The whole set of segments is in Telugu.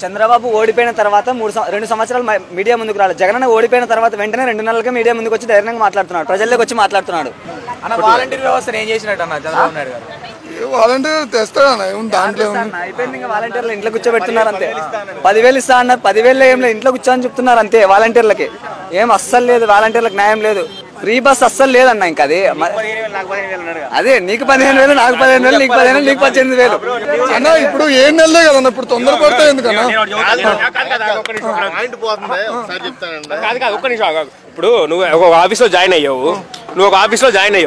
చంద్రబాబు ఓడిపోయిన తర్వాత 2 సంవత్సరాలు మీడియా ముందుకు రాలేదు. జగన్ ఓడిపోయిన తర్వాత వెంటనే 2 నెలలుగా మీడియా ముందుకు వచ్చి ధైర్యంగా మాట్లాడుతున్నాడు, ప్రజల్లోకి వచ్చి మాట్లాడుతున్నాడు. వాలంటీర్ వ్యవస్థను ఏం చేసినట్టు అన్న చంద్రబాబు నాయుడు గారు? వాలంటీర్ తెస్తాడు దాంట్లో అయిపోయింది. ఇంకా వాలంటీర్లు ఇంట్లో కూర్చోబెడుతున్నారు అంతే. 10,000 ఇస్తా అన్నారు, 10,000 ఏం లేదు, ఇంట్లో కూర్చోని చెప్తున్నారు అంతే. వాలంటీర్లకి ఏం అస్సలు లేదు, వాలంటీర్లకు న్యాయం లేదు. ఫ్రీ బస్ అస్సలు లేదన్న. ఇంకా అదే నీకు 15,000, నాకు 15,000, నీకు 15,000, నీకు 18,000 అన్న. ఇప్పుడు 7 నెలలే కదన్న, ఇప్పుడు తొందరపడితే ఎందుకన్నా? ఇప్పుడు నువ్వు ఒక ఆఫీస్లో జాయిన్ అయ్యావు, జాయిన్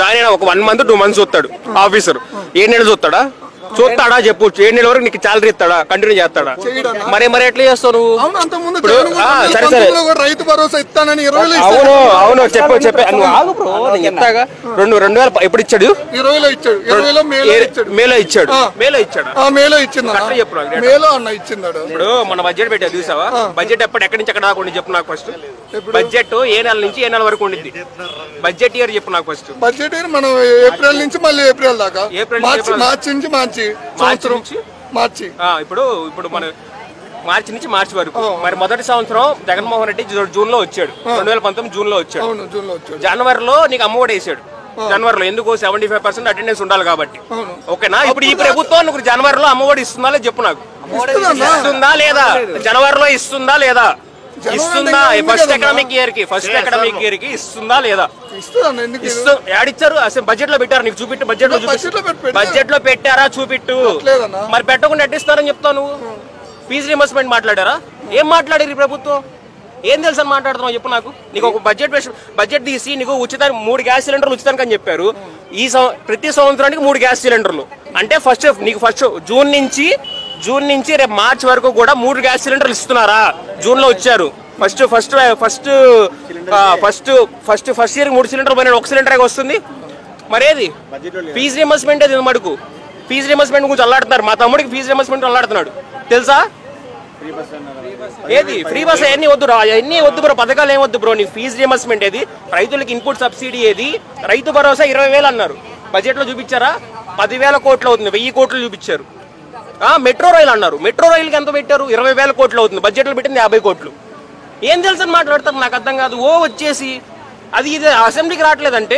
అయినా ఒక 1 month 2 months చూస్తాడు ఆఫీసర్. 7 నెలలు చూస్తాడా చెప్పు? 7 నెలల వరకు నీకు శాలరీ ఇస్తాడా? కంటిన్యూ చేస్తాడా? మరి ఎట్లా చేస్తావు నువ్వు? సరే సరే, రైతు భరోసా ఇస్తానని అవును చెప్పు చెప్తాగా. 2000 ఎప్పుడు ఇచ్చాడు? 20లో ఇచ్చాడు. 20లో మేలో ఇచ్చాడు. మేలో ఇచ్చింది. మేలో అన్న ఇచ్చిందాడు. ఇప్పుడు మన బడ్జెట్ పెట్టా చూసావా? బడ్జెట్ ఎక్కడి నుంచి ఎక్కడ దాకా ఉండి చెప్పు నాకు ఫస్ట్. బడ్జెట్ ఏ నెల నుంచి ఏ నెల వరకు ఉండిద్ది? బడ్జెట్ ఇయర్ చెప్పు నాకు ఫస్ట్. బడ్జెట్ ఇయర్ మనం ఏప్రిల్ నుంచి మళ్ళీ ఏప్రిల్ దాకా, మార్చి నుంచి మార్చి. ఇప్పుడు మన మార్చి నుంచి మార్చి వరకు. మరి మొదటి సంవత్సరం జగన్మోహన్ రెడ్డి జూన్ లో వచ్చాడు, 2019 జూన్ లో వచ్చాడు. జనవరిలో నీకు అమ్మఒడి వేసాడు. జనవరిలో ఎందుకు? 75% అటెండెన్స్ ఉండాలి కాబట్టి. ఓకేనా? ఇప్పుడు ఈ ప్రభుత్వం నువ్వు జనవరిలో అమ్మఒడి ఇస్తుందా లేదా చెప్పు నాకు. ఇస్తుందా లేదా? జనవరిలో ఇస్తుందా లేదా? ఇస్తుందా? ఫస్ట్ అకాడమిక్ ఇయర్ కి ఇస్తుందా లేదా? యాడిచ్చారు? అసలు బడ్జెట్ లో పెట్టారు, నీకు చూపిట్టు. బడ్జెట్ లో పెట్టారా? చూపిట్టు. మరి పెట్టకుండా ఎట్టిస్తారని చెప్తావు నువ్వు? ఫీజు రీంబర్స్మెంట్ మాట్లాడారా? ఏం మాట్లాడారు ఈ ప్రభుత్వం? ఏం తెలుసు అని మాట్లాడుతున్నావు చెప్పు నాకు. నీకు ఒక బడ్జెట్ తీసి నీకు 3 గ్యాస్ సిలిండర్లు ఉచితానికి అని చెప్పారు. ప్రతి సంవత్సరానికి 3 గ్యాస్ సిలిండర్లు అంటే ఫస్ట్ జూన్ నుంచి రేపు మార్చి వరకు కూడా 3 గ్యాస్ సిలిండర్లు ఇస్తున్నారా? జూన్ లో వచ్చారు. ఫస్ట్ ఇయర్ 3 సిలిండర్లు పోయినా 1 సిలిండర్ వస్తుంది. మరేది ఫీజు రీంబర్స్మెంట్? అది మడుకు ఫీజు రీంబర్స్మెంట్ గురించి అల్లాడుతున్నారు. మా తమ్ముడికి ఫీజు రీంబర్స్మెంట్ అల్లాడుతున్నాడు తెలుసా? ఏది ఫ్రీ బస్? అవన్నీ వద్దు, అవన్నీ వద్దు బ్రో. పథకాలు ఏం వద్దు బ్రో. నీ ఫీజు రీంబర్స్మెంట్ ఏది? రైతులకు ఇన్పుట్ సబ్సిడీ ఏది? రైతు భరోసా 20,000 అన్నారు, బడ్జెట్ లో చూపించారా? 10,000 కోట్లు అవుతుంది, 1000 కోట్లు చూపించారు. మెట్రో రైలు అన్నారు, మెట్రో రైలుకి ఎంత పెట్టారు? 20,000 కోట్లు అవుతుంది, బడ్జెట్ లో పెట్టింది 50 కోట్లు. ఏం తెలుసు అని మాట్లాడతారు? నాకు అర్థం కాదు. వచ్చేసి అది ఇది అసెంబ్లీకి రావట్లేదంటే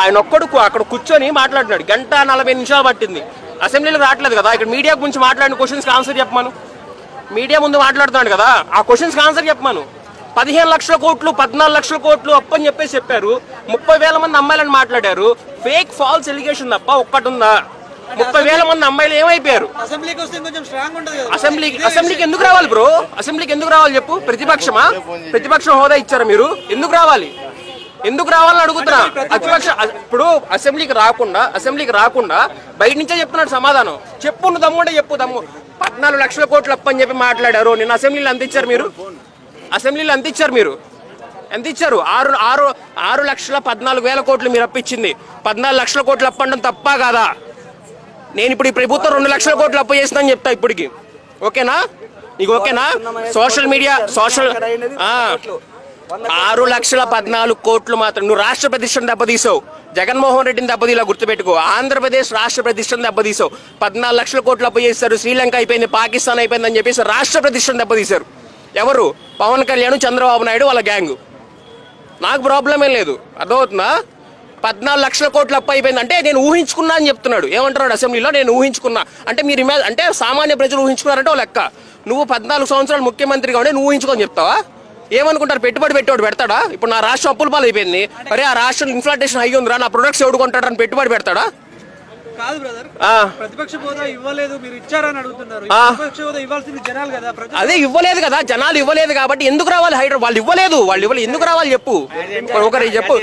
ఆయన ఒక్కడు అక్కడ కూర్చొని మాట్లాడినాడు. 1:40 పట్టింది. అసెంబ్లీలో రావట్లేదు కదా. ఇక్కడ మీడియా గురించి మాట్లాడిన క్వశ్చన్స్కి ఆన్సర్ చెప్పమను. మీడియా ముందు మాట్లాడుతున్నాడు కదా, ఆ క్వశ్చన్స్కి ఆన్సర్ చెప్పమను. 15 లక్షల కోట్లు 14 లక్షల కోట్లు అప్పని చెప్పారు. 30,000 మంది అమ్మాయిలని మాట్లాడారు. ఫేక్ ఫాల్స్ ఎలిగేషన్ తప్ప ఒక్కటి ఉందా? 30,000 మంది అమ్మాయిలు ఏమైపోయారు? అసెంబ్లీకి ఎందుకు రావాలి బ్రో? అసెంబ్లీకి ఎందుకు రావాలి చెప్పు? ప్రతిపక్ష హోదా ఇచ్చారా మీరు? ఎందుకు రావాలని అడుగుతున్నా. ఇప్పుడు అసెంబ్లీకి రాకుండా బయట నుంచే చెప్తున్నాడు సమాధానం. చెప్పు నువ్వు దమ్ముంటే చెప్పు. 14 లక్షల కోట్లు అప్పని చెప్పి మాట్లాడారు. నిన్న అసెంబ్లీలో ఎంత ఇచ్చారు మీరు? ఎంత ఇచ్చారు? 6,14,000 కోట్లు మీరు అప్పిచ్చింది. 14 లక్షల కోట్లు అప్పండం తప్ప కాదా? నేను ఇప్పుడు ఈ ప్రభుత్వం 2 లక్షల కోట్లు అప్పు చేస్తుందని చెప్తా ఇప్పటికి. ఓకేనా? నీకు ఓకేనా? సోషల్ 6,14,000 కోట్లు మాత్రం. నువ్వు రాష్ట్ర ప్రతిష్టను దెబ్బతీసావు. జగన్మోహన్ రెడ్డిని దెబ్బతీలా గుర్తుపెట్టుకో. ఆంధ్రప్రదేశ్ రాష్ట్ర ప్రతిష్టను దెబ్బతీసావు. 14 లక్షల కోట్లు అప్పు చేస్తారు. శ్రీలంక అయిపోయింది, పాకిస్తాన్ అయిపోయింది అని చెప్పేసి రాష్ట్ర ప్రతిష్టను దెబ్బతీశారు. ఎవరు? పవన్ కళ్యాణ్, చంద్రబాబు నాయుడు వాళ్ళ గ్యాంగ్. నాకు ప్రాబ్లం ఏం లేదు, అర్థమవుతుందా? 14 లక్షల కోట్లు అప్పు అయిపోయింది అంటే నేను ఊహించుకున్నా అని చెప్తున్నాడు. ఏమంటున్నాడు అసెంబ్లీలో? నేను ఊహించుకున్నా అంటే మీరు అంటే సామాన్య ప్రజలు ఊహించుకున్నారంటే లెక్క. నువ్వు 14 సంవత్సరాలు ముఖ్యమంత్రిగా ఉండే నువ్వు ఊహించుకొని చెప్తావా? ఏమనుకుంటారు? పెట్టుబడి పెట్టేవాడు పెడతాడా? ఇప్పుడు నా రాష్ట్రం అప్పుల పాలు అయిపోయింది, మరి ఆ రాష్ట్రం ఇన్ఫ్లేషన్ హై ఉందిరా, నా ప్రొడక్ట్స్ ఎవడు కొంటాడని పెట్టుబడి పెడతాడా? కాదు బ్రదర్, ప్రతిపక్ష హోదా ఇవ్వలేదు, మీరు ఇచ్చారని అడుగుతున్నారు. ప్రతిపక్ష హోదా ఇవ్వాల్సింది జనాలు కదా. అదే ఇవ్వలేదు కదా, జనాలు ఇవ్వలేదు కాబట్టి ఎందుకు రావాలి హైదరాబాద్? వాళ్ళు ఇవ్వలేదు ఎందుకు రావాలి చెప్పు? ఒకరికి చెప్పు.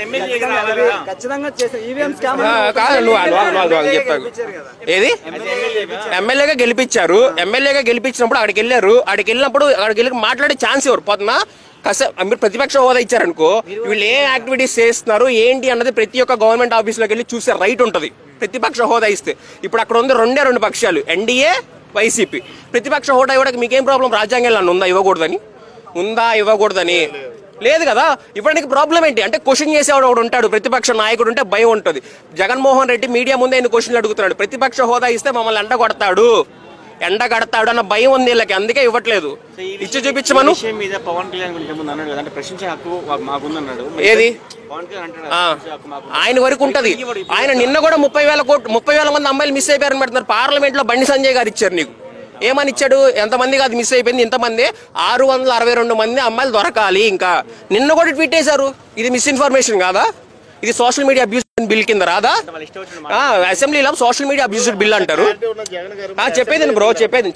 ఏది ఎమ్మెల్యేగా గెలిపించారు. ఎమ్మెల్యేగా గెలిపించినప్పుడు అక్కడికి వెళ్ళి మాట్లాడే ఛాన్స్ ఎవరు? పొద్దున మీరు ప్రతిపక్ష హోదా ఇచ్చారనుకో, వీళ్ళు ఏ యాక్టివిటీస్ చేస్తున్నారు ఏంటి అన్నది ప్రతి ఒక్క గవర్నమెంట్ ఆఫీస్లోకి వెళ్ళి చూసే రైట్ ఉంటుంది ప్రతిపక్ష హోదా ఇస్తే. ఇప్పుడు అక్కడ ఉంది 2 పక్షాలు, ఎన్డీఏ, వైసీపీ. ప్రతిపక్ష హోదా ఇవ్వడానికి మీకేం ప్రాబ్లం? రాజ్యాంగంలో ఇవ్వకూడదని లేదు కదా. ఇవ్వడానికి ప్రాబ్లం ఏంటి అంటే క్వశ్చన్ చేసేవాడు ఒకడు ఉంటాడు, ప్రతిపక్ష నాయకుడు ఉంటే భయం ఉంటుంది. జగన్మోహన్ రెడ్డి మీడియా ముందే ఆయన క్వశ్చన్లు అడుగుతున్నాడు. ప్రతిపక్ష హోదా ఇస్తే మమ్మల్ని ఎండగొడతాడు, ఎండ కడతాడు అన్న భయం ఉంది వీళ్ళకి, అందుకే ఇవ్వట్లేదు. ఇచ్చి చూపించమను. మీద పవన్ కళ్యాణ్ గురించి ఏమన్నా అన్నాడు కదా, అంటే ప్రశ్నించే హక్కు మాకుందన్నాడు. ఏది పవన్ కళ్యాణ్ అంటాడు ఆయన వరకు ఉంటది. ఆయన నిన్న కూడా 30,000 మంది అమ్మాయిలు మిస్ అయిపోయారని పెడుతున్నారు. పార్లమెంట్ లో బండి సంజయ్ గారు ఇచ్చారు నీకు. ఏమని ఇచ్చాడు? ఎంతమంది కాదు మిస్ అయిపోయింది, ఇంతమంది 662 మంది అమ్మాయిలు దొరకాలి. ఇంకా నిన్న కూడా ట్వీట్ చేశారు. ఇది మిస్ఇన్ఫర్మేషన్ కాదా? ఇది సోషల్ మీడియా అబ్యూస్ బిల్ కింద రాదా? అసెంబ్లీలో సోషల్ మీడియా అబ్యూస్ బిల్ అంటారు. చెప్పేది బ్రో, చెప్పేది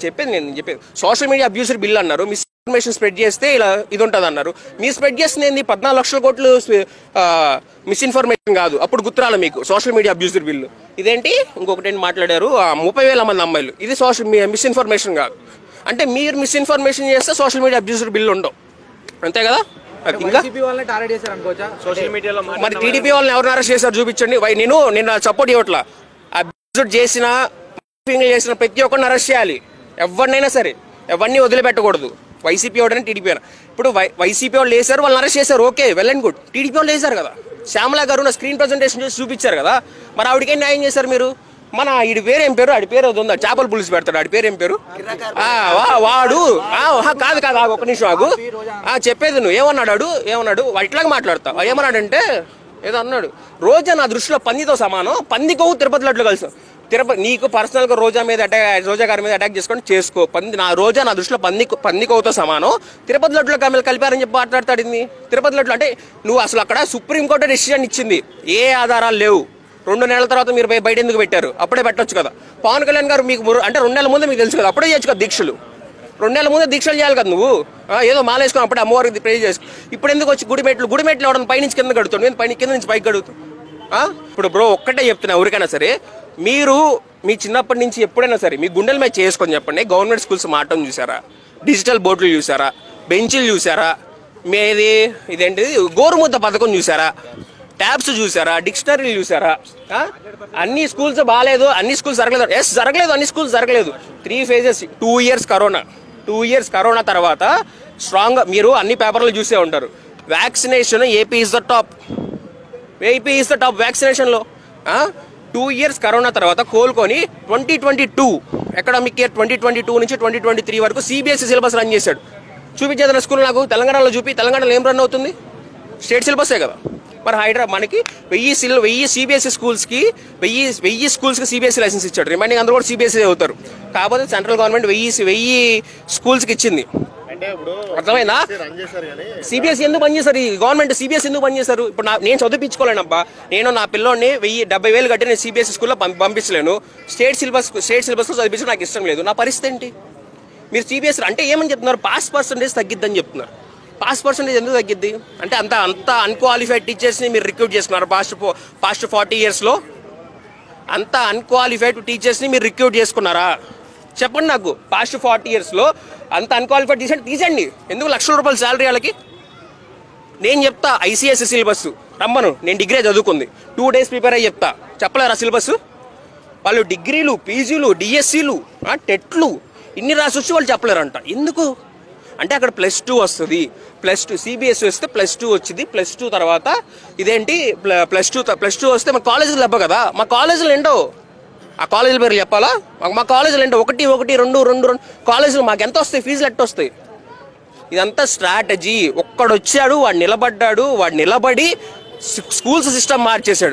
సోషల్ మీడియా అబ్యూస్ బిల్ అన్నారు. మిస్ఇన్ఫర్మేషన్ స్ప్రెడ్ చేస్తే ఇలా ఇది ఉంటుంది అన్నారు. మీరు స్ప్రెడ్ చేస్తుంది 14 లక్షల కోట్లు మిస్ఇన్ఫర్మేషన్ కాదు. అప్పుడు గుర్తురాలి మీకు సోషల్ మీడియా అబ్యూస్ బిల్లు. ఇదేంటి ఇంకొకటి ఏంటి మాట్లాడారు, 30,000 మంది అమ్మాయిలు. ఇది సోషల్ మిస్ఇన్ఫర్మేషన్ కాదు. అంటే మీరు మిస్ఇన్ఫర్మేషన్ చేస్తే సోషల్ మీడియా అబ్యూస్ బిల్లు ఉండవు, అంతే కదా? ఇంకా సోషల్ మీడియాలో మరి టీడీపీ వాళ్ళని ఎవరిని అరెస్ట్ చేశారు చూపించండి. నేను సపోర్ట్ ఇవ్వట్లా. అబ్యూజ్ చేసిన ప్రతి ఒక్కరిని అరెస్ట్ చేయాలి. ఎవరినైనా సరే, ఎవరిని వదిలిపెట్టకూడదు. వైసీపీ వాడని టీడీపీ అయినా. ఇప్పుడు వైసీపీ వాళ్ళు వేశారు, వాళ్ళని అరెస్ట్ చేశారు, okay, well and good. TDP వాళ్ళు వేశారు కదా, శ్యామల గారు నా స్క్రీన్ ప్రజెంటేషన్ చేసి చూపించారు కదా, మరి ఆవిడకేం న్యాయం చేశారు మీరు? మన ఆడి పేరు ఏం పేరు? ఆడి పేరు ఉందా, చేపల పులుసు పెడతాడు, ఆడి పేరు ఏం పేరు? వాడు కాదు ఒక నిమిషం ఆగు. చెప్పేది నువ్వు ఏమన్నాడు వాడు ఇట్లాగా మాట్లాడతావు. ఏమన్నాడంటే ఏదో అన్నాడు, రోజా నా దృష్టిలో పందితో సమానం, పంది కొవ్వు తిరుపతి లడ్లు కలిసి. నీకు పర్సనల్ గా రోజా గారి మీద అటాక్ చేసుకొని చేసుకో. రోజా నా దృష్టిలో పంది కొవ్వుతో సమానం, తిరుపతి లడ్లో కలిపారని చెప్పి మాట్లాడతాడు. తిరుపతి లడ్లు అంటే నువ్వు అసలు అక్కడ సుప్రీంకోర్టు డెసిషన్ ఇచ్చింది, ఏ ఆధారాలు లేవు. 2 నెలల తర్వాత మీరు బయట ఎందుకు పెట్టారు? అప్పుడే పెట్టొచ్చు కదా. పవన్ కళ్యాణ్ గారు మీకు అంటే 2 నెలల ముందు మీకు తెలుసు కదా, అప్పుడే చేయొచ్చు కదా దీక్షలు. 2 నెలల ముందే దీక్షలు చేయాలి కదా నువ్వు. ఏదో మాలేసుకొని అప్పుడే అమ్మవారికి ప్రే చేసుకో. ఇప్పుడు ఎందుకు వచ్చి గుడిమెట్లు అవడం పైనుంచి కింద కడుతుంది, కింద నుంచి పైకి కడుగుతాం. ఇప్పుడు బ్రో ఒక్కటే చెప్తున్నా, ఎవరికైనా సరే మీరు మీ చిన్నప్పటి నుంచి ఎప్పుడైనా సరే మీ గుండెల మీద చేసుకొని చెప్పండి, గవర్నమెంట్ స్కూల్స్ మాటం చూసారా? డిజిటల్ బోర్డులు చూసారా? బెంచీలు చూసారా? ఇదేంటిది గోరుముద్ద పథకం చూసారా? ట్యాబ్స్ చూసారా? డిక్షనరీలు చూసారా? అన్ని స్కూల్స్ బాగాలేదు, అన్ని స్కూల్స్ జరగలేదు. జరగలేదు, అన్ని స్కూల్స్ జరగలేదు. 3 phases, 2 years కరోనా తర్వాత స్ట్రాంగ్. మీరు అన్ని పేపర్లు చూసే ఉంటారు. Vaccination AP is the top వ్యాక్సినేషన్లో. 2 years కరోనా తర్వాత కోలుకొని 2022 అకాడమిక్ ఇయర్ 2022 నుంచి 2023 వరకు సిబిఎస్ఈ సిలబస్ రన్ చేశాడు. చూపించేదన్న స్కూల్ నాకు తెలంగాణలో తెలంగాణలో ఏం రన్ అవుతుంది? స్టేట్ సిలబసే కదా. మరి మనకి 1000 సిబిఎస్ఈ స్కూల్స్కి 1000 స్కూల్స్కి సిబిఎస్ఈ లైసెన్స్ ఇచ్చాడు. రిమైనింగ్ అందరూ కూడా సిబిఎస్ఈ అవుతారు. కాకపోతే సెంట్రల్ గవర్నమెంట్ 1000 స్కూల్స్కి ఇచ్చింది. అర్థమైందా? సిబిఎస్ఈ ఎందుకు పనిచేశారు? ఈ గవర్నమెంట్ సిబిఎస్ఈ ఎందుకు పనిచేశారు? ఇప్పుడు నేను చదివించుకోలేనబ్బా, నేను నా పిల్లోని 70,000 కట్టి నేను సిబిఎస్ఈ స్కూల్లో పంపించలేను. స్టేట్ సిలబస్లో చదివించడం నాకు ఇష్టం లేదు. నా పరిస్థితి ఏంటి? మీరు సిబిఎస్ఈ అంటే ఏమని చెప్తున్నారు? పాస్ పర్సంటేజ్ తగ్గిద్దని చెప్తున్నారు. పాస్ పర్సంటేజ్ ఎందుకు తగ్గిద్ది? అంటే అంత అన్క్వాలిఫైడ్ టీచర్స్ని మీరు రిక్రూట్ చేసుకున్నారు పాస్ట్ 40 yearsలో. అంత అన్క్వాలిఫైడ్ టీచర్స్ని మీరు రిక్రూట్ చేసుకున్నారా? చెప్పండి నాకు. పాస్ట్ 40 yearsలో అంత అన్క్వాలిఫైడ్ తీసండి. ఎందుకు లక్షల రూపాయల శాలరీ వాళ్ళకి? నేను చెప్తా ఐసీఎస్ఈ సిలబస్ రమ్మను. నేను డిగ్రీ చదువుకుంది, 2 days ప్రిపేర్ అయ్యి చెప్తా. చెప్పలేరా సిలబస్? వాళ్ళు డిగ్రీలు, పీజీలు, డిఎస్సీలు, టెట్లు ఇన్ని రాసి వచ్చి వాళ్ళు చెప్పలేరంట. ఎందుకు అంటే అక్కడ +2 వస్తుంది. +2 సిబిఎస్ఈ వస్తే +2 వచ్చింది. +2 తర్వాత ఇదేంటి +2 వస్తే మా కాలేజీలు లెబ్బ కదా. మా కాలేజీలు ఏంటో ఆ కాలేజీల పేరు చెప్పాలా? మా కాలేజీలు ఏంటో 1, 1, 2 కాలేజీలు మాకు ఎంత వస్తాయి? ఫీజులు ఎట్ట వస్తాయి? ఇదంతా స్ట్రాటజీ. ఒక్కడొచ్చాడు, వాడు నిలబడి స్కూల్స్ సిస్టమ్ మార్చేశాడు.